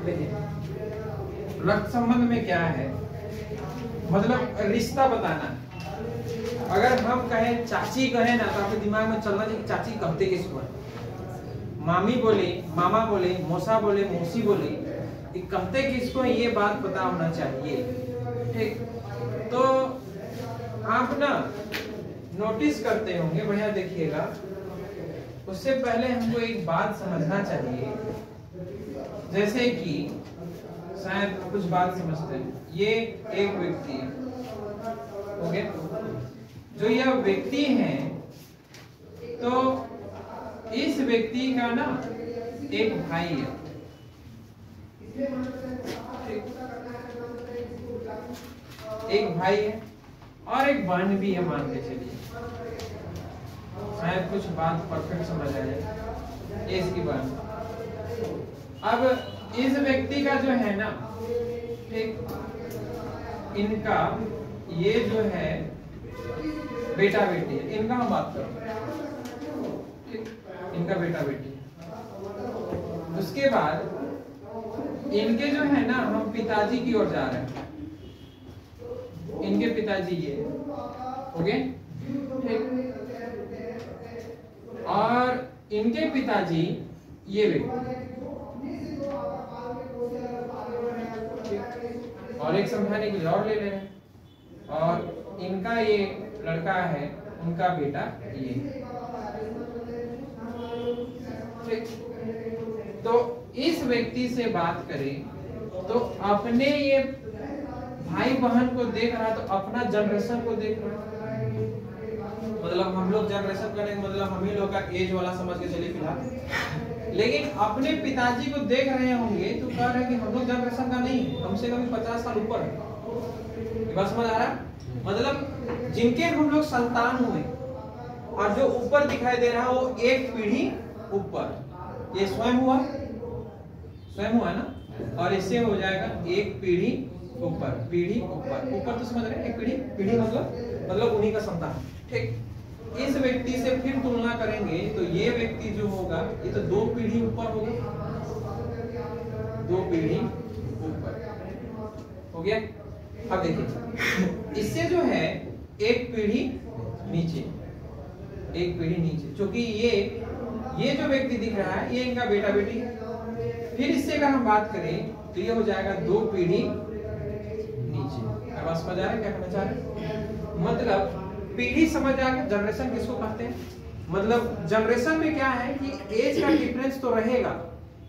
देखिए रक्त संबंध में क्या है, मतलब रिश्ता बताना। अगर हम कहें चाची कहें ना तो आपके दिमाग में चलना चाहिए कि चाची कहते किसको है। मामी बोले, मामा बोले, मौसा बोले, मौसी बोले, ये कहते किसको है, ये बात पता होना चाहिए। ठीक, तो आप ना नोटिस करते होंगे, बढ़िया देखिएगा। उससे पहले हमको एक बात समझना चाहिए, जैसे कि शायद कुछ बात समझते हैं। ये एक व्यक्ति है, ओके, जो यह व्यक्ति है, तो इस व्यक्ति का ना एक भाई है, एक भाई है और एक बहन भी है, मान के चलिए। शायद कुछ बात परफेक्ट समझ आ जाए। ये इसकी बहन। अब इस व्यक्ति का जो है ना, ठीक, इनका ये जो है बेटा बेटी है, इनका हम बात करें, इनका बेटा बेटी। उसके बाद इनके जो है ना, हम पिताजी की ओर जा रहे हैं। इनके पिताजी ये, ओके, ठीक, और इनके पिताजी ये व्यक्ति, और एक समझाने के लिए और ले रहे हैं, और इनका ये लड़का है, उनका बेटा ये, ठीक। तो इस व्यक्ति से बात करें तो अपने ये भाई बहन को देख रहा है, तो अपना जनरेशन को देख रहा है। मतलब हम लोग जनरेशन करेंगे, मतलब हम ही लोग का एज वाला समझ के चलिए फिलहाल। लेकिन अपने पिताजी को देख रहे होंगे तो कह रहे हैं कि हम लोग जनरेशन का नहीं है, कम से कम 50 साल ऊपर है। ये बात समझ आ रहा है? मतलब जिनके हम लोग संतान हुए और जो ऊपर दिखाई दे रहा है वो एक पीढ़ी ऊपर, ये स्वयं हुआ ना, और इससे हो जाएगा एक पीढ़ी ऊपर, पीढ़ी ऊपर, ऊपर तो समझ रहे हैं, एक पीढ़ी, पीढ़ी मतलब उन्हीं का संतान, ठीक। इस व्यक्ति से फिर तुलना करेंगे तो ये व्यक्ति जो होगा, ये तो 2 पीढ़ी ऊपर होगा, 2 पीढ़ी ऊपर हो गया। अब देखिए इससे जो है एक पीढ़ी नीचे, एक पीढ़ी नीचे, क्योंकि ये जो व्यक्ति दिख रहा है ये इनका बेटा बेटी है। फिर इससे अगर हम बात करें तो ये हो जाएगा 2 पीढ़ी नीचे। अब समझ आ रहा है क्या कहना चाह रहे? मतलब पीढ़ी समझ आ गया। जनरेशन किसको कहते हैं? मतलब जनरेशन में क्या है कि एज का डिफरेंस तो रहेगा,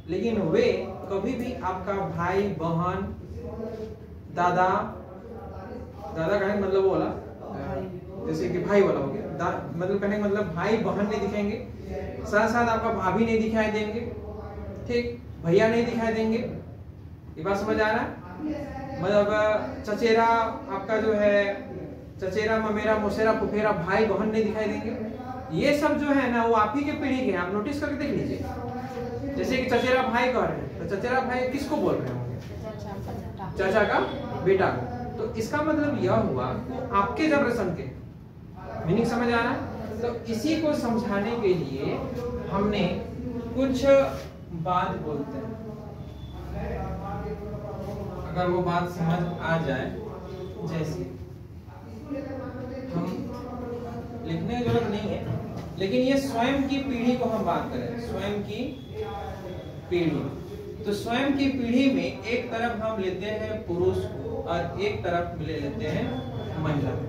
लेकिन वे कभी भी आपका भाई बहन, दादा कहने मतलब वो वाला, जैसे कि भाई वाला हो गया, मतलब कहने का मतलब भाई बहन नहीं दिखाएंगे, साथ साथ आपका भाभी नहीं दिखाई देंगे, ठीक, भैया नहीं दिखाई देंगे। ये बात समझ आ रहा है? मतलब चचेरा आपका जो है, चचेरा ममेरा मौसेरा फुफेरा भाई बहन नहीं दिखाई देंगे। ये सब जो है ना वो आप ही के पीढ़ी के हैं, आप नोटिस करके देख लीजिए। जैसे कि चचेरा भाई कह रहे हैं, तो चचेरा भाई किसको बोल रहे होंगे? चाचा का बेटा को। तो इसका मतलब यह हुआ वो आपके जनरेशन के, मीनिंग समझ आ रहा है? तो इसी को समझाने के लिए हमने कुछ बात बोलते हैं, अगर वो बात समझ आ जाए, जैसे हम लिखने की जरूरत नहीं है, लेकिन ये स्वयं की पीढ़ी को हम बात करें, स्वयं की पीढ़ी। तो स्वयं की पीढ़ी में एक तरफ हम लेते हैं पुरुष को और एक तरफ ले लेते हैं महिला को।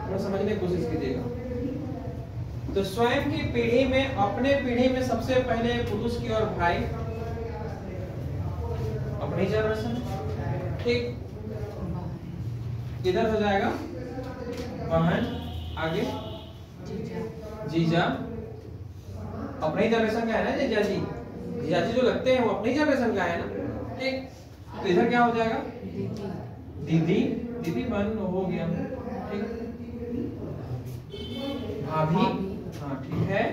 थोड़ा समझने की कोशिश कीजिएगा। तो स्वयं की पीढ़ी में, अपने पीढ़ी में सबसे पहले पुरुष की ओर भाई, अपनी जनरेशन, ठीक। इधर हो जाएगा बहन, आगे जीजा, अपनी जनरेशन का है ना जीजा जी, जीजा जी जो लगते हैं वो अपनी जनरेशन का है ना, ठीक। तो इधर क्या हो जाएगा? दीदी, दीदी बहन हो गया, ठीक। भाभी, हाँ ठीक है,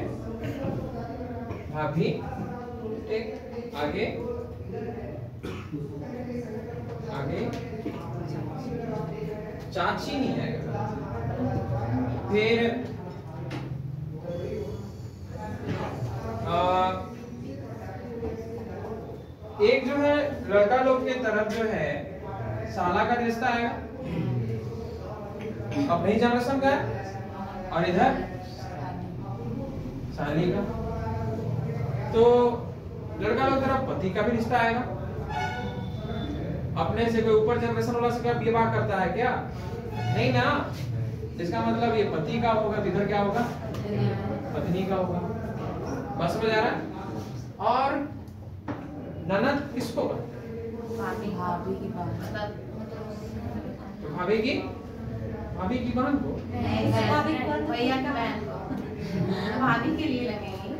भाभी, ठीक। आगे चाची नहीं आएगा। फिर एक जो है लड़का लोग के तरफ जो है साला का रिश्ता आएगा, अपनी जनरेशन का है, और इधर साली का। तो लड़का लोग तरफ पति का भी रिश्ता आएगा। अपने से कोई ऊपर जनरेशन वाला से क्या विवाह करता है क्या? नहीं ना। इसका मतलब ये पति का होगा, इधर क्या होगा? पत्नी का होगा। बस समझ आ रहा है? और ननद किसको? भाभी की बहन। तो भाभी की बहन को? भैया का बहन को, भाभी के लिए लगेगी।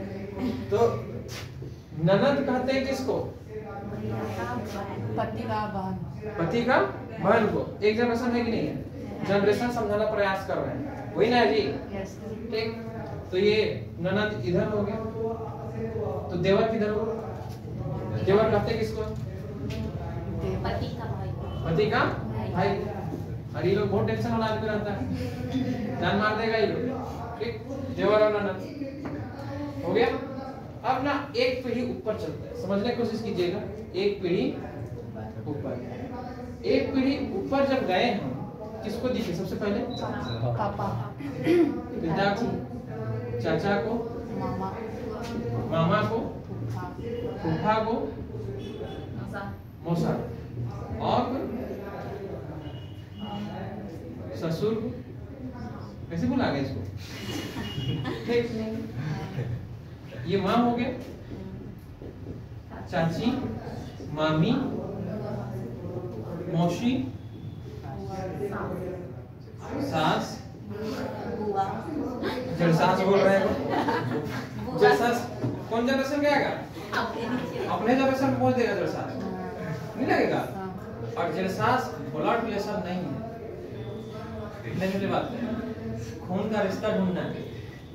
तो ननद कहते हैं किसको? पति का बहन को। एक जनरेशन है कि नहीं है? जनरेशन समझाना प्रयास कर रहे हैं, वही ना जी? ठीक। तो ये ननद इधर हो गया, तो देवर किधर हो? देवर कहते किसको? पति का भाई। और ये लोग बहुत टेंशन वाला आदमी रहता है, जान मार देगा ये लोग। ठीक, देवर और ननद हो गया। अब ना एक पीढ़ी ऊपर चलता है, समझने की कोशिश कीजिएगा। एक पीढ़ी ऊपर, एक पीढ़ी ऊपर जब गए हम, किसको दिखे सबसे पहले? पापा, पिता को, चाचा को, मामा को, फूफा को, मौसा, और ससुर को। कैसे भुला गए इसको? ये माँ हो गए, चाची, मामी, मौसी, सास, जड़सास बोल रहे हैं। जड़सास कौन जनरेशन का आएगा? अपने जनरेशन में पहुंच देगा जड़सास, नहीं लगेगा। और जड़सास ब्लड रिलेशन नहीं है, नहीं बात है। खून का रिश्ता ढूंढना है।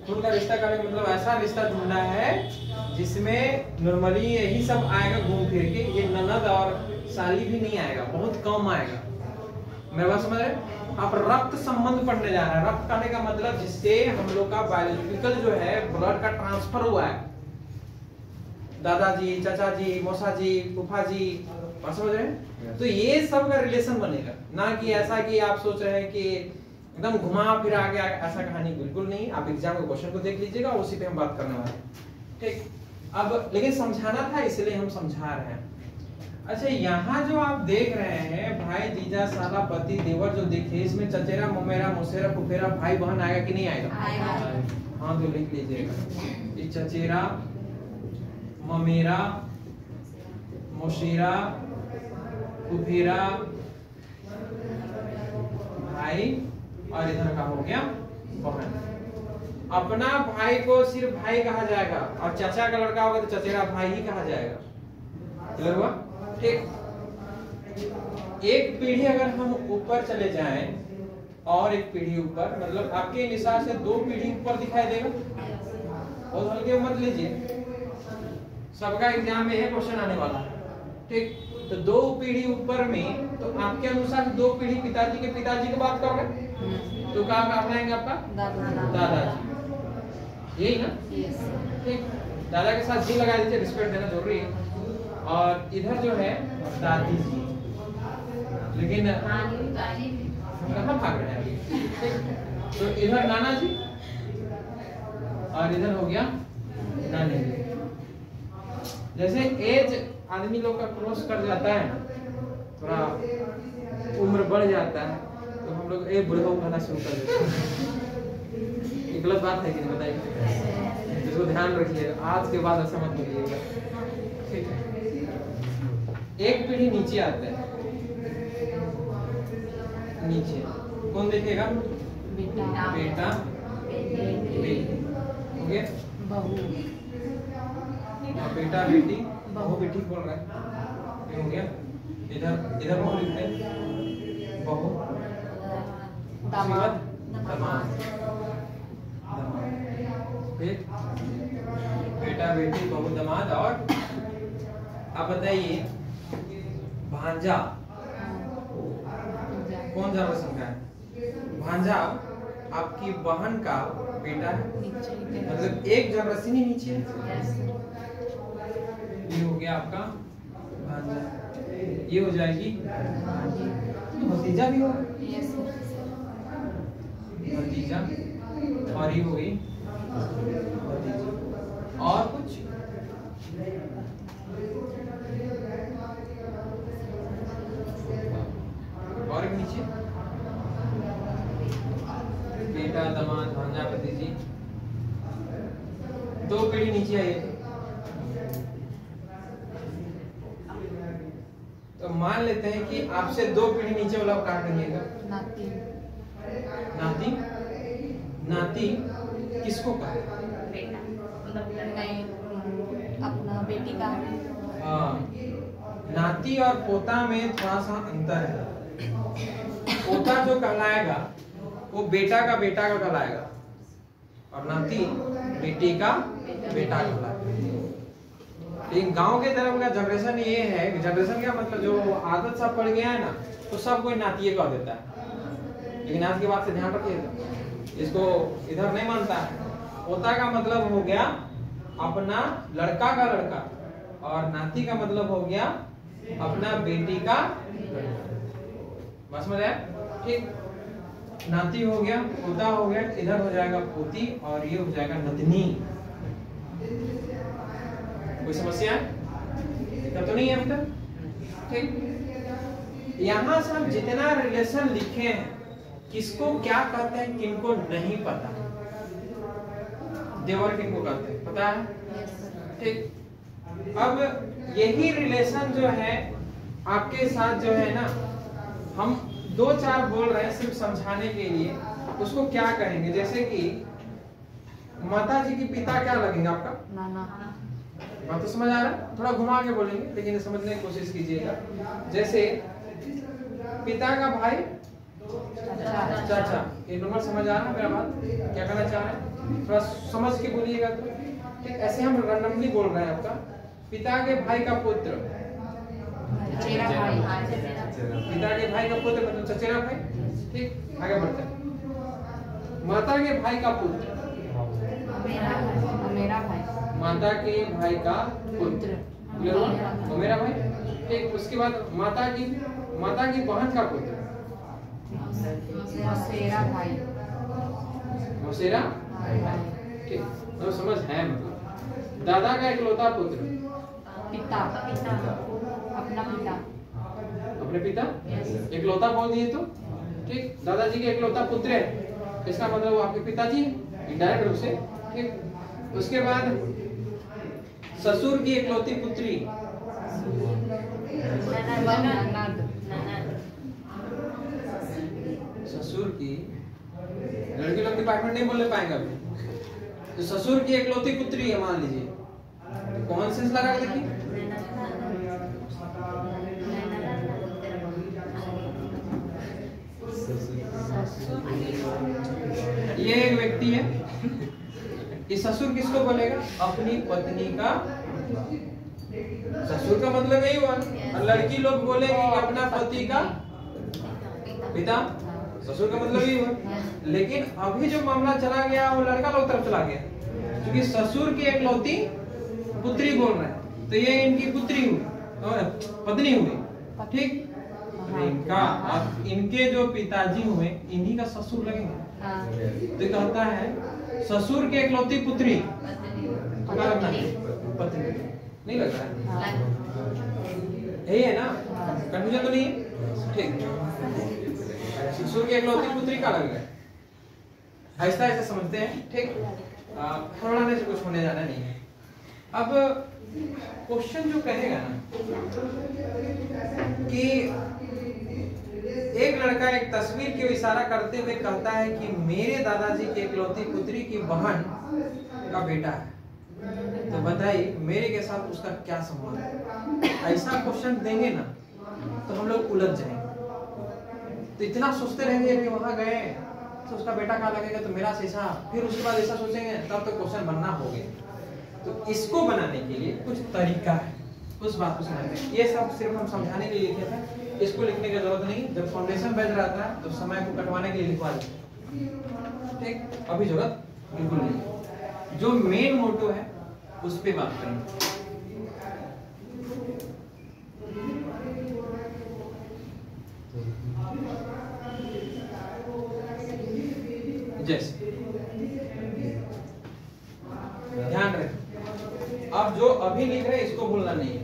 खून का रिश्ता का मतलब ऐसा रिश्ता ढूंढना है जिसमें नॉर्मली यही सब आएगा घूम फिर के। ये ननद और साली भी नहीं आएगा, बहुत कम आएगा। मेरे बात समझ रहे? आप रक्त संबंध पढ़ने जा रहे हैं। रक्त कहने का मतलब जिससे हम लोग का बायोलॉजिकल जो है ब्लड का ट्रांसफर हुआ है। दादाजी, चाचा जी, मौसा जी, फूफा जी, बात समझ रहे हैं? तो ये सब का रिलेशन बनेगा, ना कि ऐसा कि आप सोच रहे हैं कि एकदम घुमा फिरा के ऐसा कहानी बिल्कुल नहीं। आप एग्जाम के क्वेश्चन को देख लीजिएगा, उसी पे हम बात करने वाले हैं। ठीक, अब लेकिन समझाना था इसलिए हम समझा रहे हैं। अच्छा, यहाँ जो आप देख रहे हैं भाई, जीजा, साला, पति, देवर जो देखे, इसमें चचेरा, ममेरा, मुसेरा, फुफेरा, भाई बहन आएगा कि नहीं आएगा? हाँ, तो लिख लीजिएगा। ये चचेरा, ममेरा, मुसेरा, फुफेरा, भाई, और इधर का हो गया बहन। अपना भाई को सिर्फ भाई कहा जाएगा, और चाचा का लड़का होगा तो चचेरा भाई ही कहा जाएगा। क्लियर हुआ? ठीक। एक पीढ़ी अगर हम ऊपर चले जाएं और एक पीढ़ी ऊपर, मतलब आपके निशान से दो पीढ़ी ऊपर दिखाई देगा। बहुत हल्के मत लीजिए, सबका एग्जाम में यह क्वेश्चन आने वाला है। ठीक, तो दो पीढ़ी ऊपर में, तो आपके अनुसार दो पीढ़ी पिताजी के पिताजी की बात कर रहे, तो क्या अपनाएंगे? आपका दादाजी, यही ना? ठीक, दादा के साथ जी लगा दीजिए, रिस्पेक्ट देना जरूरी है। और इधर जो है दादी जी, लेकिन कहाँ भाग रहे हैं अभी? तो इधर नाना जी, और इधर हो गया नानी जी। जैसे एज आदमी लोग का क्रॉस कर जाता है, थोड़ा उम्र बढ़ जाता है, तो हम लोग एक बुढ़ा कहना शुरू कर देते हैं। ये गलत बात है कि नहीं बताइए? इसको ध्यान रखिएगा, आज के बाद ऐसा मत बोलिएगा। ठीक है, एक पीढ़ी नीचे आता है। नीचे कौन देखेगा? बेटा, बेटी, हो गया बहू, बेटा, बेटी, बहू भी ठीक बोल रहा है, हो गया। इधर बहू लिखते हैं, बहू, दामाद, बेटा, बेटी, बहू, दामाद। और आप बताइए भांजा कौन जनरेशन का है? भांजा आपकी बहन का बेटा है, मतलब एक जनरेशन ही नीचे है। ये हो गया आपका भांजा, ये हो जाएगी भतीजा भी होगा, भतीजा, और ये हो गई भतीजी। और कुछ और एक नीचे बेटा, दामाद, भांजा, भतीजी, 2 पीढ़ी नीचे आई। तो मान लेते हैं कि आपसे 2 पीढ़ी नीचे वाला काट रहिएगा। नाती, नाती, नाती किसको कहा? बेटा, नहीं अपना बेटी का। हाँ, नाती और पोता में थोड़ा सा अंतर है। पोता जो कहलाएगा वो बेटा का कहलाएगा, और नाती बेटी का बेटा कहलाएगा। लेकिन गांव के तरफ का जनरेशन ये है, जनरेशन का मतलब जो आदत सब पड़ गया है ना, तो सब कोई नाती कह देता है। लेकिन आज की बात से ध्यान रखिएगा, इसको इधर नहीं मानता है। पोता का मतलब हो गया अपना लड़का का लड़का, और नाती का मतलब हो गया अपना बेटी का लड़का। बस में आया? ठीक, नाती हो गया, पोता हो गया, इधर हो जाएगा पोती, और ये हो जाएगा नतनी। कोई समस्या तो नहीं है अभी तक? ठीक, यहां से हम जितना रिलेशन लिखे हैं, किसको क्या कहते हैं किनको नहीं पता, देवर किनको कहते हैं पता है? ठीक, अब यही रिलेशन जो है आपके साथ जो है ना, हम 2-4 बोल रहे हैं सिर्फ समझाने के लिए, उसको क्या कहेंगे? जैसे कि माता जी की पिता क्या लगेंगे आपका? नाना। बात तो समझ आ रहा है? थोड़ा घुमा के बोलेंगे, लेकिन समझने की कोशिश कीजिएगा। जैसे पिता का भाई चाचा, ये नॉर्मल समझ आ रहा है मेरा बात? क्या कहना चाह रहे हैं थोड़ा समझ के बोलिएगा। तो ठीक, ऐसे हम रैंडमली बोल रहे हैं। आपका पिता के भाई का पुत्र, पिता के भाई का पुत्र मतलब चचेरा भाई। ठीक, आगे बढ़ते हैं। माता के भाई का पुत्र, मेरा भाई, माता के भाई का पुत्र, मेरा भाई। ठीक, उसके बाद माता की बहन का पुत्र, मौसेरा भाई, मौसेरा भाई। ठीक, तो समझ है मतलब। दादा का इकलौता पुत्र, पिता, अपना पिता, अपने पिता, इकलौता बोल दिए तो ठीक। दादाजी के इकलौता पुत्र है, इसका मतलब वो आपके पिताजी इनडायरेक्ट रूप से। ठीक, उसके बाद ससुर की इकलौती पुत्री, ससुर की, लड़के लोग डिपार्टमेंट नहीं बोलने पाएंगे अभी, तो ससुर की इकलौती पुत्री है मान लीजिए, कौन सेंस लगा के देखिए। ये एक व्यक्ति है, इस ससुर किसको बोलेगा? अपनी पत्नी का ससुर का मतलब यही हुआ। और लड़की लोग बोलेंगे कि अपना पति का पिता, ससुर का मतलब यही हुआ। लेकिन अभी जो मामला चला गया वो लड़का लोग तरफ चला गया, क्योंकि ससुर की इकलौती पुत्री बोल रहे हैं, तो ये इनकी पुत्री हुई, पत्नी हुई। ठीक, इनका इनके जो पिताजी हुए इन्हीं का ससुर लगेंगे। तो कहता है ससुर के इकलौती पुत्री, तो क्या लगना है? पत्नी नहीं लग रहा है? यही है ना? कंफ्यूजन तो नहीं है? ठीक, ससुर के इकलौती पुत्री का लग रहा है। ऐसा ऐसा समझते हैं। ठीक, पढ़ाने से कुछ होने जाना नहीं है। अब क्वेश्चन जो कहेगा ना कि एक लड़का एक तस्वीर के इशारा करते हुए कहता है कि मेरे दादाजी की इकलौती पुत्री की बहन का बेटा है, तो बताइए मेरे के साथ उसका क्या संबंध है? ऐसा क्वेश्चन देंगे ना तो हम लोग उलझ जाएंगे। तो इतना सोचते रहेंगे कि वहां गए तो उसका बेटा कहाँ लगेगा, तो मेरा ऐसा, फिर उसके बाद ऐसा सोचेंगे, तब तो क्वेश्चन बनना हो गया। तो इसको बनाने के लिए कुछ तरीका है, उस बात को समझने। ये सब सिर्फ हम समझाने के लिए लिखे थे, इसको लिखने की जरूरत नहीं। जब फाउंडेशन बैच रहता है तो समय को कटवाने के लिए लिखवा देते। ठीक, अभी जरूरत बिल्कुल नहीं। जो मेन मोटो है उस पे बात करेंगे। जैसे ध्यान रखें, अब जो अभी लिख रहे हैं इसको भूलना नहीं है।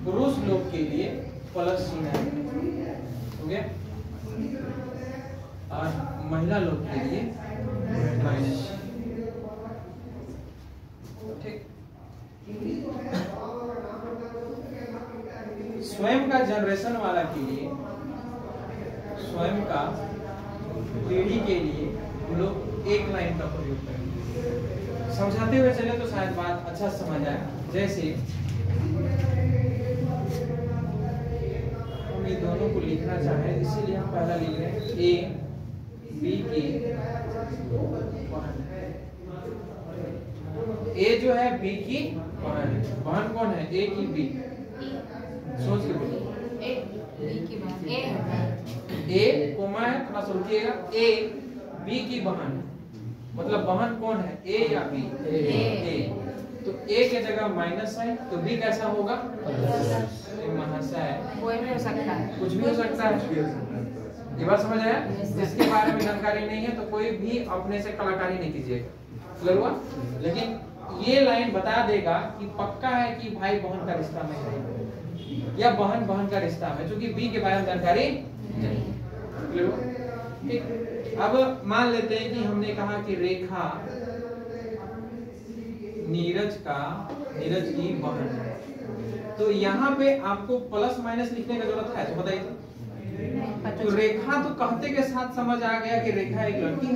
पुरुष लोग के लिए प्लस चिन्ह है, हो गया, और महिला लोग के लिए माइनस। ठीक, स्वयं का जनरेशन वाला के लिए, स्वयं का पीढ़ी के लिए हम लोग एक लाइन का प्रयोग करेंगे। समझाते हुए चले तो शायद बात अच्छा समझ आए। जैसे हम ये दोनों को लिखना चाहे, इसीलिए हम पहला लिख रहे हैं ए बी की बहन। ए जो है बी की बहन है। बहन कौन है? ए की बी? सोच के बोलो। ए कोमा है, थोड़ा सोचिएगा। ए बी की बहन, मतलब बहन कौन है? ए या बी? ए। तो ए के जगह माइनस है तो बी कैसा होगा? महसा है, कोई भी हो सकता है, कुछ भी हो सकता है। ये बात समझ आया? जिसके बारे में जानकारी नहीं है तो कोई भी अपने से कलाकारी नहीं कीजिएगा, क्लियर हुआ? लेकिन ये लाइन बता देगा कि पक्का है कि भाई बहन का रिश्ता में है या बहन बहन का रिश्ता में, क्योंकि बी के बारे में जानकारी नहीं। क्लियर हुआ? ठीक, अब मान लेते हैं कि हमने कहा कि रेखा नीरज की बहन है, तो यहाँ पे आपको प्लस माइनस लिखने का जरूरत है? तो बताइए। तो रेखा तो कहते के साथ समझ आ गया कि रेखा एक लड़की है,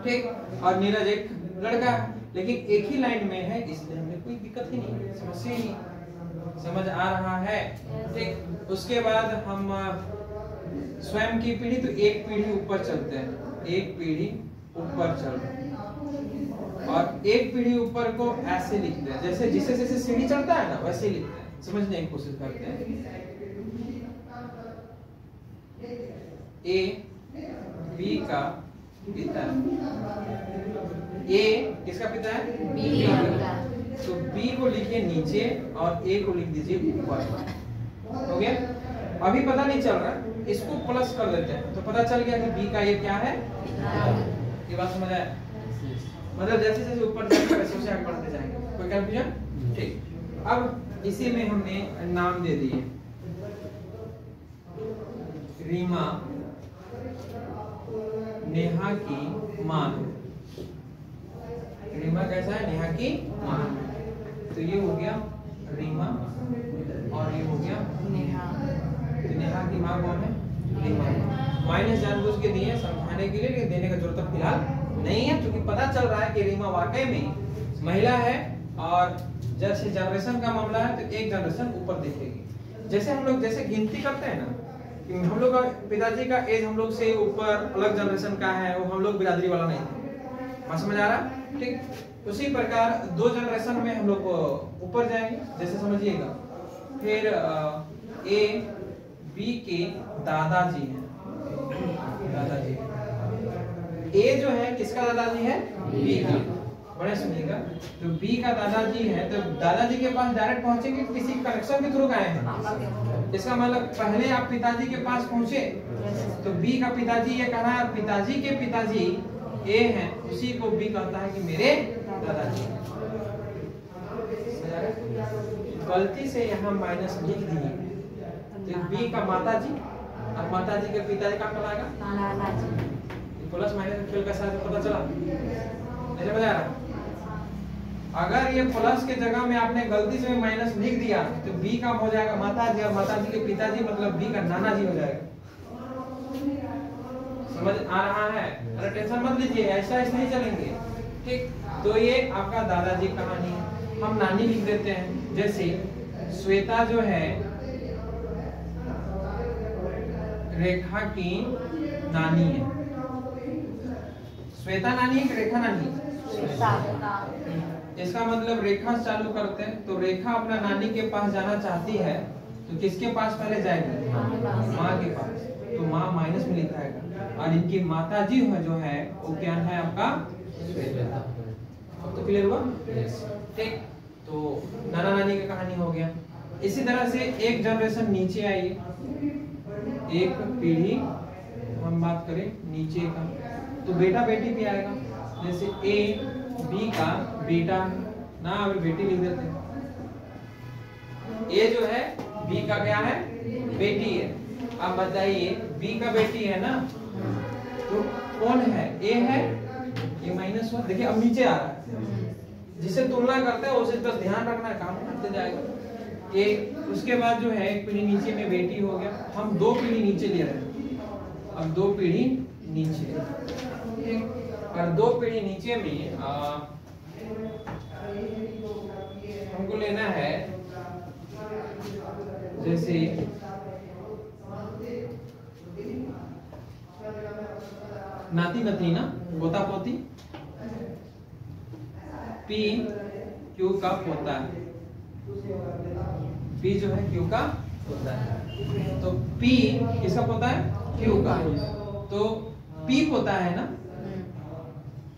ठीक, और नीरज एक लड़का है, लेकिन एक ही लाइन में है, इसलिए हमें कोई दिक्कत ही नहीं, समस्या ही नहीं। समझ आ रहा है? ठीक, उसके बाद हम स्वयं की पीढ़ी, तो एक पीढ़ी ऊपर चलते हैं, एक पीढ़ी ऊपर चल रहे हैं, और एक पीढ़ी ऊपर को ऐसे लिखते हैं, जैसे जिसे जैसे सीढ़ी चढ़ता है ना वैसे ही लिखते हैं, समझने की कोशिश करते हैं। ए बी का पिता, ए किसका पिता है? बी का पिता। तो बी को लिखिए नीचे और ए को लिख दीजिए ऊपर, हो गया? अभी पता नहीं चल रहा, इसको प्लस कर देते हैं तो पता चल गया कि बी का ये क्या है? ये बात समझ आया? मतलब जैसे जैसे ऊपर जाएंगे वैसे वैसे आगे बढ़ते जाएंगे, कोई कंफ्यूजन? ठीक, अब इसी में हमने नाम दे दिए, रीमा नेहा की माँ। रीमा कैसा है? नेहा की माँ। तो ये हो गया रीमा और ये हो गया नेहा। तो नेहा की माँ कौन है? रीमा। माइनस जानबूझ के दिए समझाने के लिए, लेकिन देने का जरूरत फिलहाल नहीं है, क्योंकि पता चल रहा है कि रीमा वाकई में महिला है, और जैसे जनरेशन का मामला है तो एक जनरेशन ऊपर दिखेगी। जैसे हम लोग जैसे गिनती करते हैं ना, कि हम लोग का पिताजी का एज हम लोग से ऊपर अलग जनरेशन का है, वो हम लोग बिरादरी वाला नहीं थे, बात समझ आ रहा? ठीक, उसी प्रकार दो जनरेशन में हम लोग ऊपर जाएंगे, जैसे समझिएगा। फिर ए बी के दादाजी हैं, दादाजी। ए जो है किसका दादाजी है? बी का। बड़े सुनिएगा, तो बी का दादाजी है, तो दादाजी के पास डायरेक्ट पहुंचेंगे किसी कनेक्शन के थ्रू गए हैं? इसका मतलब पहले आप पिताजी के पास पहुंचे, तो बी का पिताजी ये कह रहा है, पिताजी के पिताजी ए हैं, उसी को बी कहता है कि मेरे दादाजी। गलती से यहाँ माइनस लिख दिए, तो बी का माताजी और माताजी के पिताजी का कहलाएगा। प्लस माइनस खेल का साथ पता चला, नहीं समझ आ रहा? अगर ये प्लस के जगह में आपने गलती से माइनस लिख दिया तो बी का हो जाएगा माताजी, और माताजी के पिताजी मतलब बी का नाना जी हो जाएगा। समझ आ रहा है? अरे टेंशन मत लीजिए, ऐसा ऐसे नहीं चलेंगे, ठीक। तो ये आपका दादाजी कहानी है, हम नानी लिख देते हैं। जैसे श्वेता जो है रेखा की नानी है। श्वेता नानी है कि रेखा नानी? इसका मतलब रेखा चालू करते हैं, तो रेखा अपना नानी के पास जाना चाहती है तो किसके पास पहले जाएगी? माँ के पास, तो माँ माइनस में लिखाएगा, और इनकी माताजी जो है वो क्या है आपका? श्वेता। तो क्लियर हुआ? ठीक, तो नाना नानी की कहानी हो गया। इसी तरह से एक जनरेशन नीचे आइए, एक पीढ़ी हम बात करें नीचे का, तो बेटा बेटी भी आएगा। जैसे ए बी का बेटा ना, अभी बेटी लिख देते हैं। ए जो है बी का क्या है, बेटी है। अब बताइए बी का बेटी है ना, तो कौन है, ए है, ये -1। देखिए अब नीचे आ रहा है, जिसे तुलना करते हैं उसे बस ध्यान रखना है, काम करते जाएगा। एक उसके बाद जो है एक पीढ़ी नीचे में बेटी हो गया, हम 2 पीढ़ी नीचे ले रहे हैं। अब 2 पीढ़ी नीचे, और 2 पीढ़ी नीचे में हमको लेना है, जैसे नाती नतनी ना, पोता पोती, पी क्यू का पोता है, पी जो है क्यू का पोता है, तो पी किसका पोता है, क्यू का, तो पी पोता है ना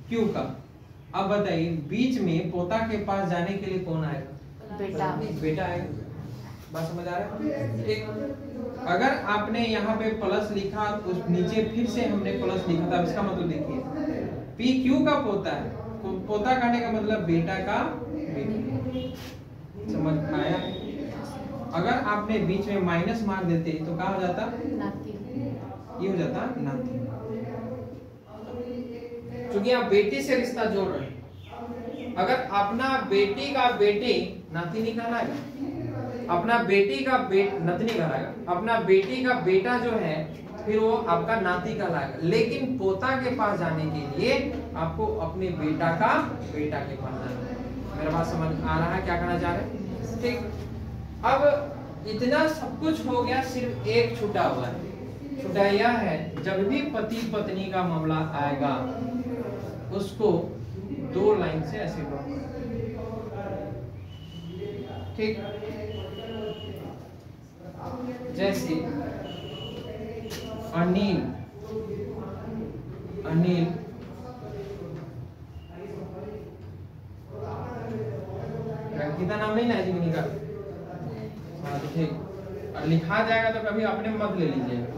क्यू का। अब बताइए बीच में पोता के पास जाने के लिए कौन आएगा, बेटा, बेटा आएगा। बात समझ आ रहा है? ठीक, अगर आपने यहाँ पे प्लस लिखा, उस नीचे फिर से हमने प्लस लिखा था, इसका मतलब देखिए पी क्यू का पोता है, पोता कहने का मतलब बेटा का बेटी। समझ आया? अगर आपने बीच में माइनस मार देते तो क्या हो जाता, नाती, ये हो जाता नाती। क्योंकि आप बेटी से रिश्ता जोड़ रहे हैं। अगर अपना बेटी का बेटी नाती नहीं कहलाएगा, अपना बेटी का नतनी कहलाएगा, अपना बेटी का बेटा जो है फिर वो आपका नाती कहलाएगा। लेकिन पोता के पास जाने के लिए आपको अपने बेटा का बेटा के पास जाना है। मेरा बात समझ आ रहा है, क्या कहना चाह रहे हैं? ठीक, अब इतना सब कुछ हो गया, सिर्फ एक छूटा हुआ है। छूटा यह है, जब भी पति पत्नी का मामला आएगा उसको 2 लाइन से ऐसे ड्रॉ करें। ठीक, जैसे अनिल, अनिल रंकिता नाम नहीं ना है जिंदगी का, हाँ तो ठीक, लिखा जाएगा तो कभी अपने मत ले लीजिएगा।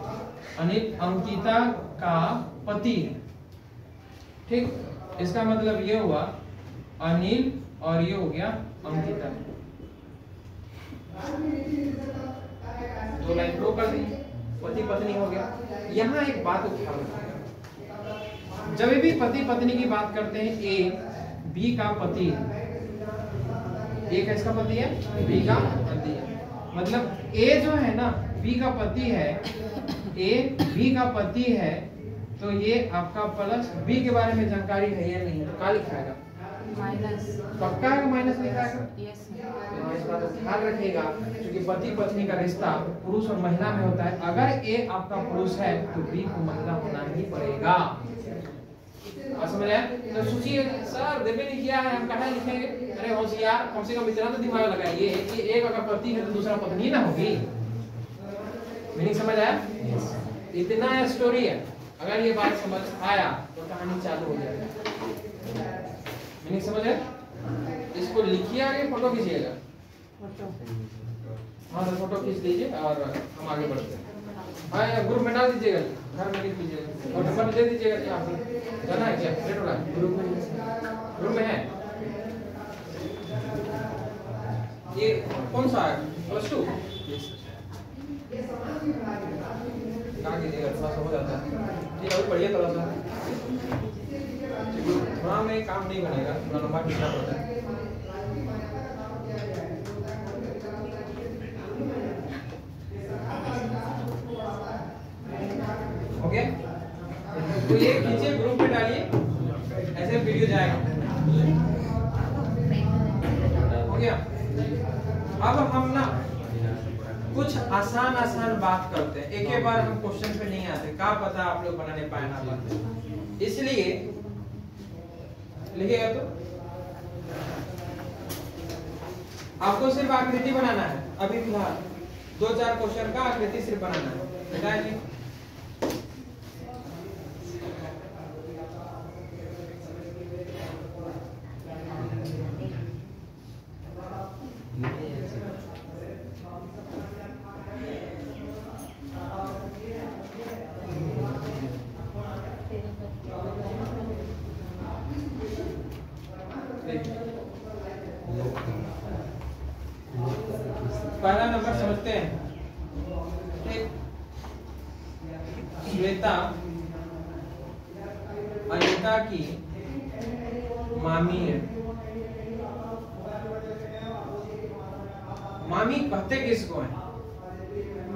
अनिल अंकिता का पति है। ठीक, इसका मतलब ये हुआ अनिल और ये हो गया अंकिता, 2 लाइन ड्रॉ कर दी, पति पत्नी हो गया। यहाँ एक बात ख्याल रखिएगा, जब भी पति पत्नी की बात करते हैं, ए बी का पति है, ए किसका पति है, बी का पति है, मतलब ए जो है ना बी का पति है, ए बी का पति है, तो ये आपका प्लस बी के बारे में जानकारी है या नहीं है, तो क्या लिखाएगा, माइनस, पक्का है माइनस लिखाएगा। यस, इस बात को ध्यान रखिएगा, क्योंकि पति पत्नी का रिश्ता पुरुष और महिला में होता है। अगर ए आपका पुरुष है तो बी को महिला होना ही पड़ेगा। समझ आया? तो सोचिए सर देवे ने किया है, हम कहाँ लिखेंगे? अरे होशियार, कम से कम इतना तो दिमाग लगाइए कि एक अगर पति है तो दूसरा पत्नी ना होगी। मीनिंग समझ आया? इतना स्टोरी है, अगर ये बात समझ आया तो कहानी चालू हो जाएगी। मीनिंग समझ आया? इसको लिखिए, आगे फोटो खींचिएगा। हाँ तो फोटो खींच लीजिए और हम आगे बढ़ते हैं। हाँ ग्रुप में डाल दीजिएगा, घर में लिख लीजिएगा और नंबर दे दीजिएगा कि आप जाना है क्या, रेट वाला ग्रुप में है। ये कौन सा है, +2? कहाँ कीजिएगा, थोड़ा सा हो जाता है। ठीक है, बढ़िया थोड़ा सा, थोड़ा में काम नहीं बनेगा, थोड़ा लंबा खींचना पड़ता है। ओके, तो ये खींचिए, ग्रुप में डालिए, ऐसे वीडियो जाएगा। हो गया? अब हम ना कुछ आसान बात करते हैं, एक बार हम क्वेश्चन पे नहीं आते, क्या पता आप लोग बनाने पाए ना पाए, इसलिए लिखिएगा। तो आपको सिर्फ आकृति बनाना है, अभी फिलहाल 2-4 क्वेश्चन का आकृति सिर्फ बनाना है, बताइए। पहला नंबर समझते हैं। ठीक, श्वेता अनीता की मामी है। मामी कहते किसको है?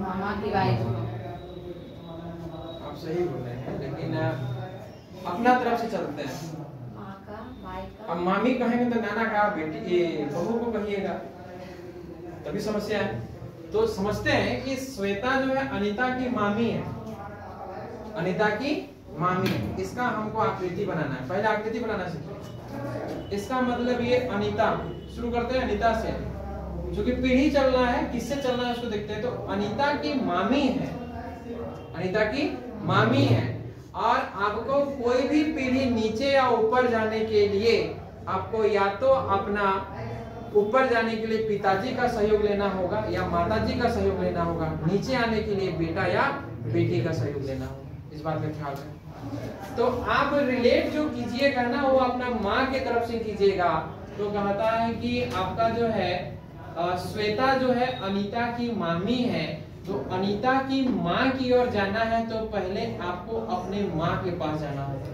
मामा की वाइफ। आप सही बोल रहे हैं, लेकिन अपना तरफ से चलते हैं। माँ का, भाई का। अब मामी कहेंगे तो नाना का बेटी, ये बहू को कहिएगा, तभी समस्या है। तो समझते हैं कि श्वेता जो है अनीता की मामी है। अनीता की मामी है, इसका हमको आकृति बनाना है। पहले आकृति बनाना सीखिए। इसका मतलब ये अनीता, शुरू करते हैं अनीता से, क्योंकि पीढ़ी चलना है, किससे चलना है उसको देखते हैं। तो अनीता की मामी है, अनीता की मामी है, और आपको कोई भी पीढ़ी नीचे या ऊपर जाने के लिए आपको या तो अपना ऊपर जाने के लिए पिताजी का सहयोग लेना होगा या माताजी का सहयोग लेना होगा, नीचे आने के लिए बेटा या बेटी का सहयोग लेना होगा। इस बात का ख्याल रखें। तो आप रिलेट जो कीजिएगा ना, वो अपना माँ के तरफ से कीजिएगा। तो कहता है कि आपका जो है श्वेता जो है अनीता की मामी है, तो अनीता की माँ की ओर जाना है तो पहले आपको अपने माँ के पास जाना होगा।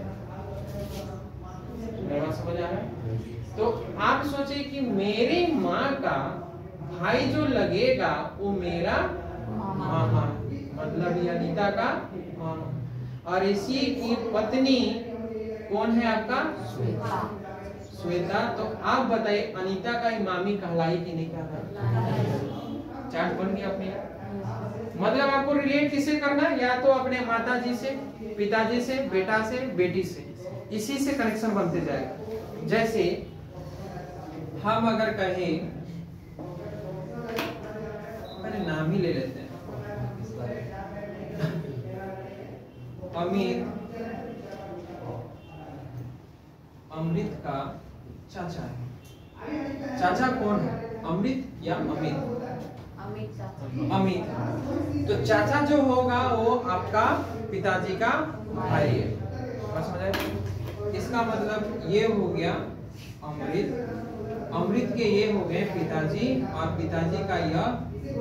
मेरी बात समझ आ रहा है? तो आप सोचिए कि मेरी माँ का भाई जो लगेगा वो मेरा मामा, मतलब ये अनीता का मामा। और इसी की पत्नी कौन है आपका? श्वेता। तो आप बताइए अनीता का इमामी कहलाई कि नहीं कहलाई? चार्ट बन गया अपने। मतलब आपको रिलेट किससे करना है? या तो अपने माताजी से, पिताजी से, बेटा से, बेटी से, इसी से कनेक्शन बनते जाएगा। जैसे हम अगर कहें, पहले नाम ही ले लेते हैं, अमित अमृत का चाचा है। चाचा कौन है? अमृत या अमित? अमित। तो चाचा जो होगा वो आपका पिताजी का भाई है। बस समझ आया? इसका मतलब ये हो गया अमृत, अमृत के ये हो गए पिताजी, और पिताजी का यह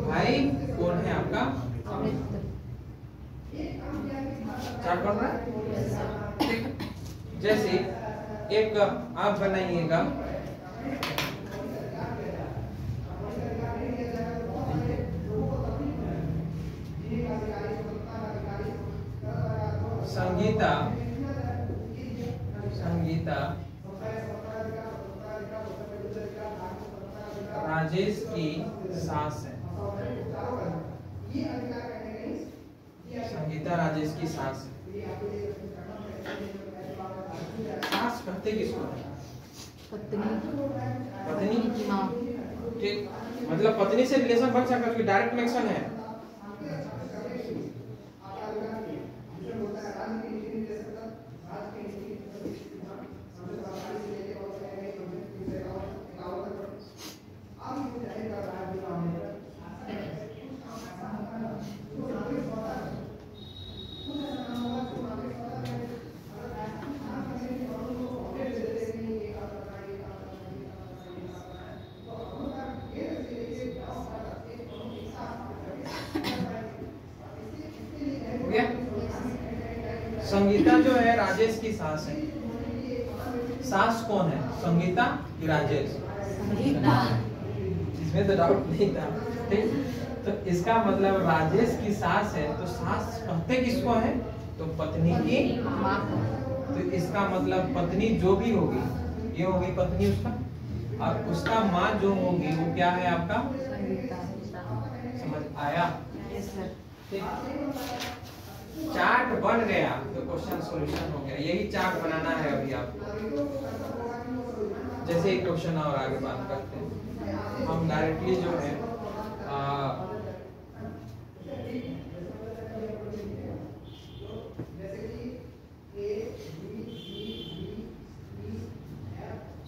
भाई कौन है आपका? चार्ट बन रहा है? ठीक। जैसे एक आप बनाइएगा, संगीता, संगीता राजेश की सास है। संगीता राजेश की सास है। सास कहते किसको है? पत्नी। पत्नी की माँ। ठीक, मतलब पत्नी से रिलेशन बन सकता है, डायरेक्ट कनेक्शन है। संगीता जो है राजेश की सास है। सास कौन है? संगीता की राजेश? इसमें तो डाउट नहीं था। ठीक, तो इसका मतलब राजेश की सास है, तो सास कहते किसको है? तो पत्नी की माँ। तो इसका मतलब पत्नी जो भी होगी, ये होगी पत्नी उसका, और उसका माँ जो होगी वो क्या है आपका? समझ आया? चार्ट बन गया तो क्वेश्चन सॉल्यूशन हो गया। यही चार्ट बनाना है अभी आपको। जैसे एक क्वेश्चन और आगे बात करते हैं हम डायरेक्टली जो है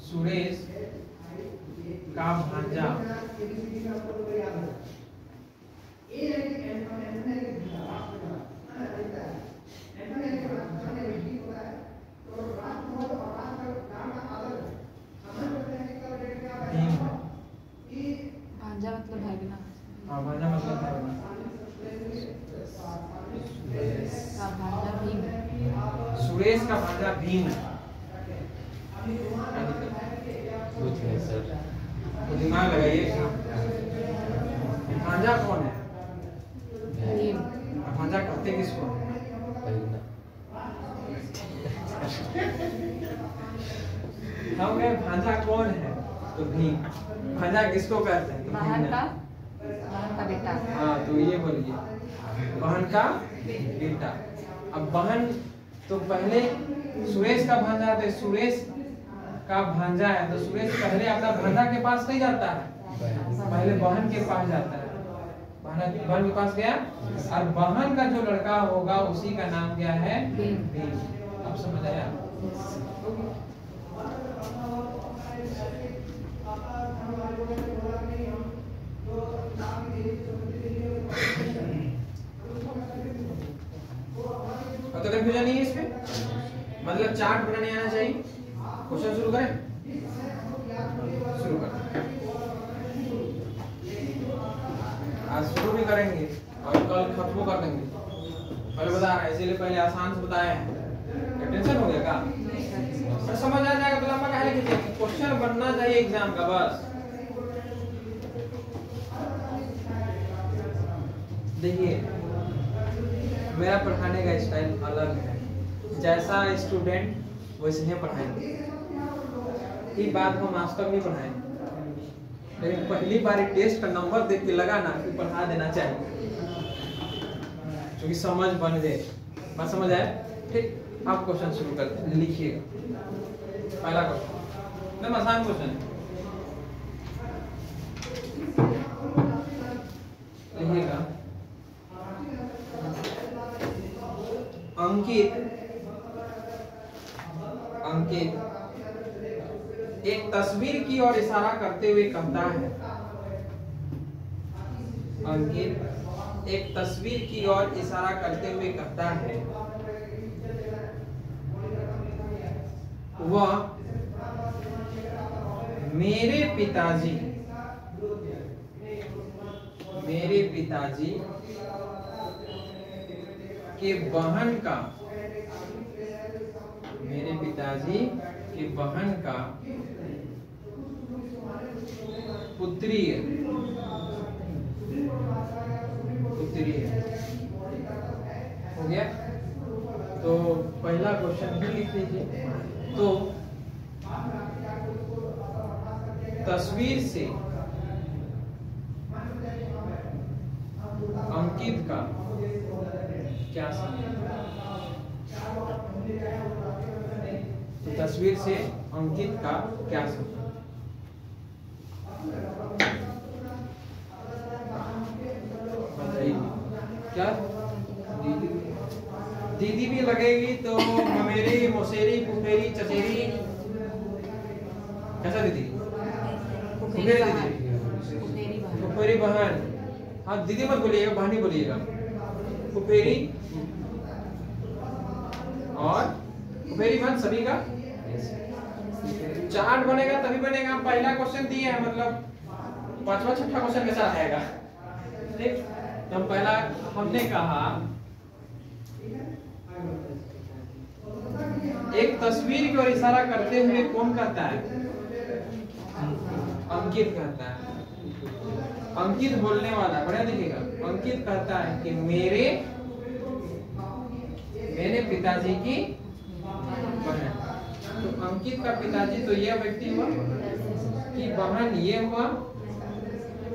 सुरेश का भांजा भीम है। सुरेश का भांजा भीम है। कुछ नहीं सर। तो दिमाग लगाइए, भांजा कौन है? भांजा कहते किसको? हम कहे भांजा कौन है तो भीम। भांजा किसको कहते हैं? तो बहन भीम का है। बेटा। हाँ तो ये बोलिए बहन का बेटा। अब बहन तो पहले सुरेश का भांजा है, तो सुरेश का भांजा है तो सुरेश पहले अपना भांजा के पास नहीं जाता है, पहले बहन के पास जाता है। बहन के पास गया और बहन का जो लड़का होगा उसी का नाम क्या है? भीम। अब समझ आया? अब तो कंफ्यूजन नहीं है इसमें, मतलब चार्ट बनाने आना चाहिए। क्वेश्चन शुरू करें? शुरू करें। आज शुरू भी करेंगे और कल खत्म कर देंगे। पहले बता रहा है इसीलिए पहले आसान से बताए हैं। टेंशन हो गया का? और समझ आ जाएगा तो लंबा काहे लिखिए? क्वेश्चन बनना चाहिए एग्जाम का बस। देखिए मेरा पढ़ाने का स्टाइल अलग है, जैसा स्टूडेंट वैसे ही पढ़ाएंगे। ये बात हम आज तक नहीं पढ़ाएंगे, लेकिन पहली बार टेस्ट का नंबर देख के लगा ना कि पढ़ा देना चाहिए, क्योंकि समझ बन गए। बात समझ आए? ठीक, आप क्वेश्चन शुरू करते हैं। लिखिएगा पहला क्वेश्चन, एकदम आसान क्वेश्चन है। लिखिएगा अंकित एक तस्वीर की ओर इशारा करते हुए कहता है। अंकित एक तस्वीर की ओर इशारा करते हुए कहता है वह मेरे पिताजी के बहन का पुत्री है। हो गया? तो पहला क्वेश्चन भी लिख लीजिए। तो तस्वीर से अंकित का क्या संबंध? तो तस्वीर से अंकित का क्या संबंध? क्या? दीदी भी लगेगी तो ममेरी, मौसेरी, फुफेरी, चचेरी। कैसा दीदी? फुफेरी बहन। हाँ दीदी मत बोलिएगा, बहन ही बोलिएगा। फुफेरी और फुफेरी बहन सभी का चार्ट बनेगा तभी बनेगा। पहला क्वेश्चन दिए है, मतलब पांचवा छठा क्वेश्चन के साथ आएगा। ठीक, तो पहला हमने कहा एक तस्वीर की ओर इशारा करते हुए कौन कहता है? अंकित कहता है। अंकित बोलने वाला, बढ़िया देखिएगा। अंकित कहता है कि मेरे पिताजी की बहन। तो अंकित का पिताजी तो यह व्यक्ति हुआ, कि बहन ये हुआ,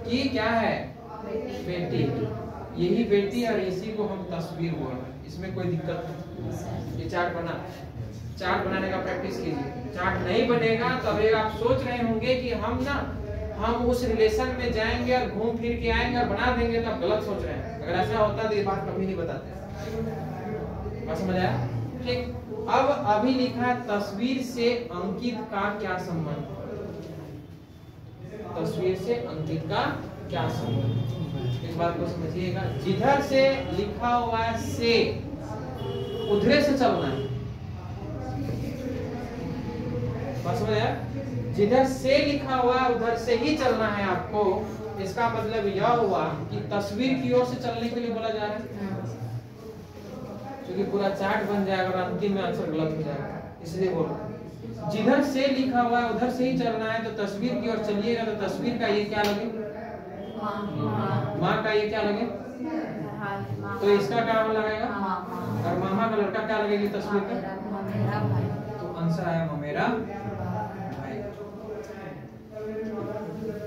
कि क्या है? बेटी। यही बेटी और इसी को हम तस्वीर बोल रहे हैं। इसमें कोई दिक्कत नहीं। ये चार्ट बनाने का प्रैक्टिस कीजिए। चार्ट नहीं बनेगा तो अभी आप सोच रहे होंगे कि हम उस रिलेशन में जाएंगे और घूम फिर के आएंगे और बना देंगे, तो आप गलत सोच रहे हैं। अगर ऐसा होता तो ये बात कभी नहीं बताते। बात समझ आया? ठीक, अब अभी लिखा है तस्वीर से अंकित का क्या संबंध? तस्वीर से अंकित का क्या संबंध? इस बात को समझिएगा। जिधर से लिखा हुआ है से, उधरे से चलना है। बात समझ आया? जिधर से लिखा हुआ है उधर से ही चलना है आपको। इसका मतलब यह हुआ कि तस्वीर की ओर से चलने के लिए बोला जा रहा है। क्योंकि पूरा चार्ट बन जाएगा और अंतिम में आंसर गलत हो जाएगा, इसलिए बोल रहा हूं। जिधर से लिखा हुआ है उधर से ही चलना है। तो तस्वीर की ओर चलिएगा तो तस्वीर का ये क्या लगे, माँ का ये क्या लगे, तो इसका क्या लगेगा, और मामा का लड़का क्या लगेगी तस्वीर का, तो आंसर आया मेरा भाई।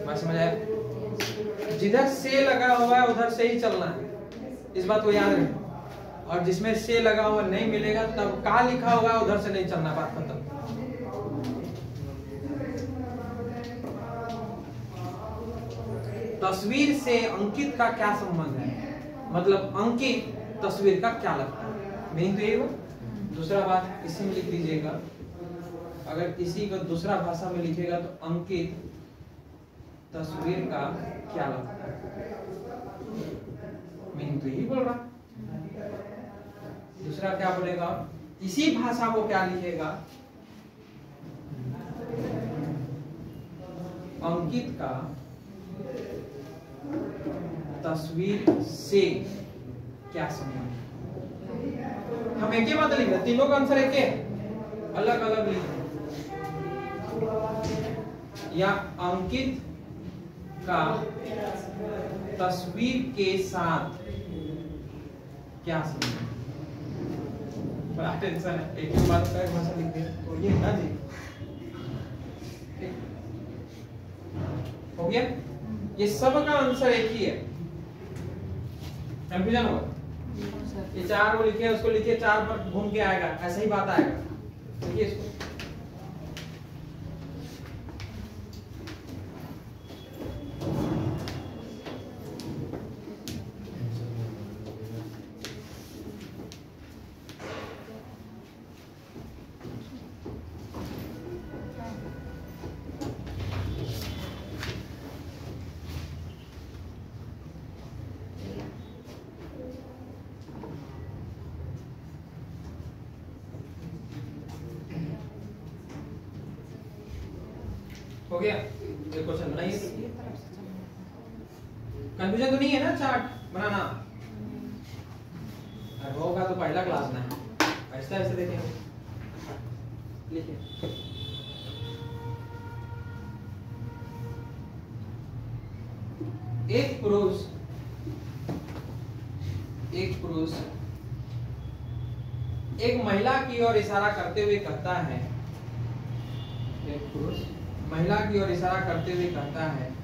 बात समझ आया? जिधर से लगा हुआ है उधर से ही चलना है, इस बात को याद रखें। और जिसमें से लगा हुआ नहीं मिलेगा तब का लिखा होगा उधर से नहीं चलना, बात खत्म। तस्वीर से अंकित का क्या संबंध है, मतलब अंकित तस्वीर का क्या लगता है, मीनिंग तो यही हुआ। दूसरा बात इसी में लिख दीजिएगा, अगर किसी को दूसरा भाषा में लिखेगा तो अंकित तस्वीर का क्या लगता है, मीनिंग तो यही बोल रहा। दूसरा क्या बोलेगा, इसी भाषा को क्या लिखेगा, अंकित का तस्वीर से क्या संबंध। हम एक ही बात लिख रहे, तीनों का आंसर एक है, अलग अलग लिख या अंकित का तस्वीर के साथ क्या संबंध। बड़ा टेंशन है, एक ही बात का एक भाषा लिख दिया तो ये ना जी, हो गया। ये सब का आंसर एक ही है, कंफ्यूजन होगा। ये चार को लिखे उसको लिखे, चार पर घूम के आएगा, ऐसा ही बात आएगा। देखिए इसको, हो गया। ये क्वेश्चन बनाइए, कंफ्यूजन तो नहीं है ना चार्ट बनाना, अगर होगा तो पहला क्लास में ऐसा ऐसे देखेंगे, लिखिए। एक पुरुष एक महिला की ओर इशारा करते हुए कहता है, एक पुरुष महिला की ओर इशारा करते हुए कहता है,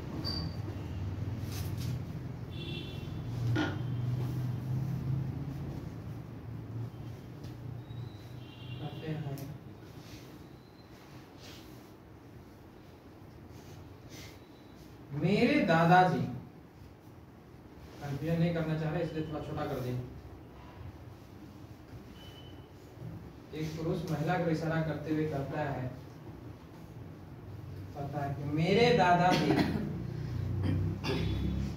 मेरे दादाजी, कंफ्यूजन नहीं करना चाह रहे इसलिए थोड़ा छोटा कर दिया। एक पुरुष महिला को इशारा करते हुए कहता है, पता है कि मेरे दादाजी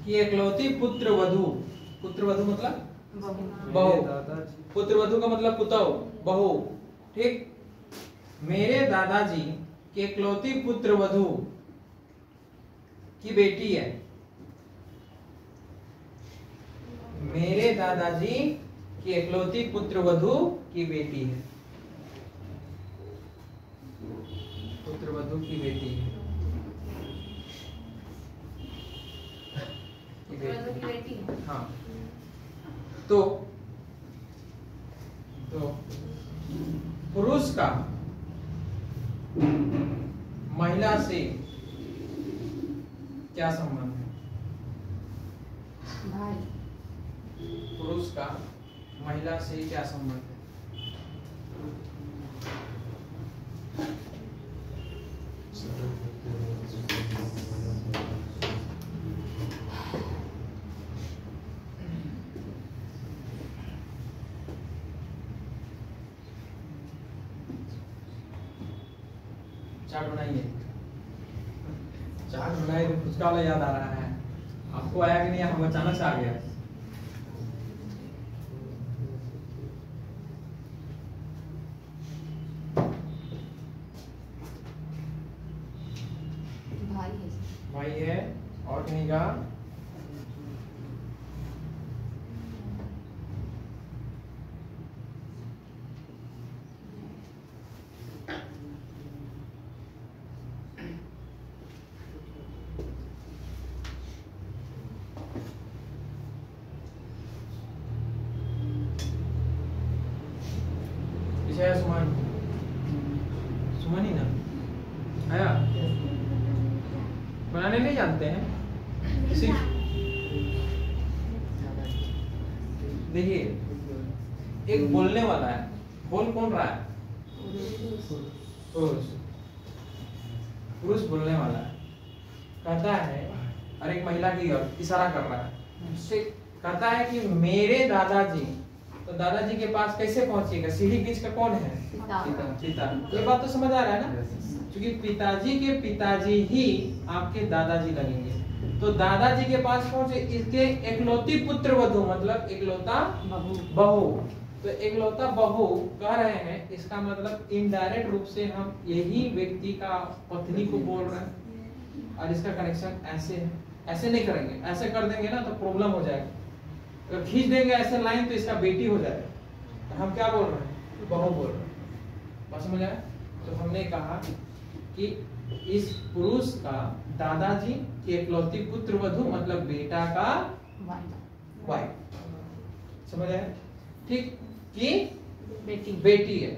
की एकलौती पुत्र वधू मतलब बहू, पुत्र वधू का मतलब पुतौ, बहू, ठीक। मेरे दादाजी की एकलौती पुत्र वधू की बेटी है, मेरे दादाजी की एकलौती पुत्र वधू की बेटी है, पुत्र वधू की बेटी है, हाँ। तो पुरुष का महिला से क्या संबंध है, भाई। पुरुष का महिला से क्या संबंध है, चार्ट बनाइए। चार्ट बनाए तो फुचका वाला याद आ रहा है, आपको आया कि नहीं, हम अचानक से आ गया। भाई है और कहीं का नहीं जानते हैं? देखिए, एक बोलने वाला है, बोल कौन रहा है? पुरुष बोलने वाला है, कहता है, और एक महिला की ओर इशारा कर रहा है, उससे कहता है कि मेरे दादाजी, तो दादाजी के पास कैसे पहुंचेगा? सीढ़ी बीच का कौन है? पिता। ये बात तो समझ आ रहा है ना? क्योंकि पिताजी के पिताजी ही आपके दादाजी लगेंगे। तो दादाजी के पास पहुंचे, इसके एकलौती पुत्र वधू, मतलब एकलौता बहू। तो एकलौता बहू कह रहे हैं, इसका मतलब इनडायरेक्ट रूप से हम यही व्यक्ति का पत्नी को बोल रहे हैं, और इसका कनेक्शन ऐसे है। ऐसे नहीं करेंगे, ऐसे कर देंगे ना तो प्रॉब्लम हो जाएगा। अगर खींच देंगे ऐसे लाइन तो इसका बेटी हो जाएगा। तो हम क्या बोल रहे हैं? बहू बोल रहे हैं। बात समझ आया? तो हमने कहा कि इस पुरुष का दादाजी की एकलौती पुत्र वधू, मतलब बेटा का वाइफ। समझ आया? ठीक, कि बेटी है,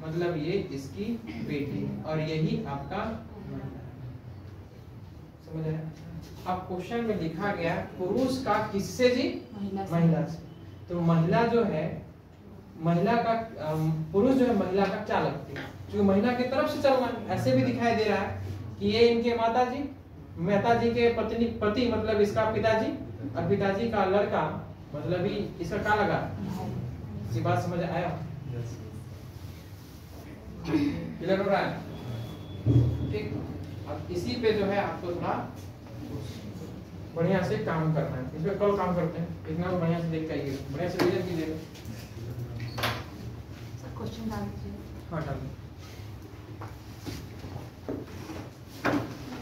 मतलब ये इसकी बेटी है, और यही आपका। समझ आया? अब क्वेश्चन में लिखा गया पुरुष का किससे जी? महिला से। तो महिला जो है, महिला का पुरुष जो है महिला का क्या लगती है? क्योंकि महिला की तरफ से चलना है। ऐसे भी दिखाई दे रहा है कि ये इनके माताजी के पति मतलब इसका पिताजी, और पिताजी का लड़का मतलब ही इसका क्या लगा? इसी बात समझ आया? क्लियर हो रहा है? ठीक। अब इसी पे जो है आपको थोड़ा बढ़िया से काम करना है। इस पे कल काम करते हैं। इतना बढ़िया से देख के आइए, बढ़िया से रिवीजन कीजिएगा। क्वेश्चन डाल दीजिए। हाँ डाल।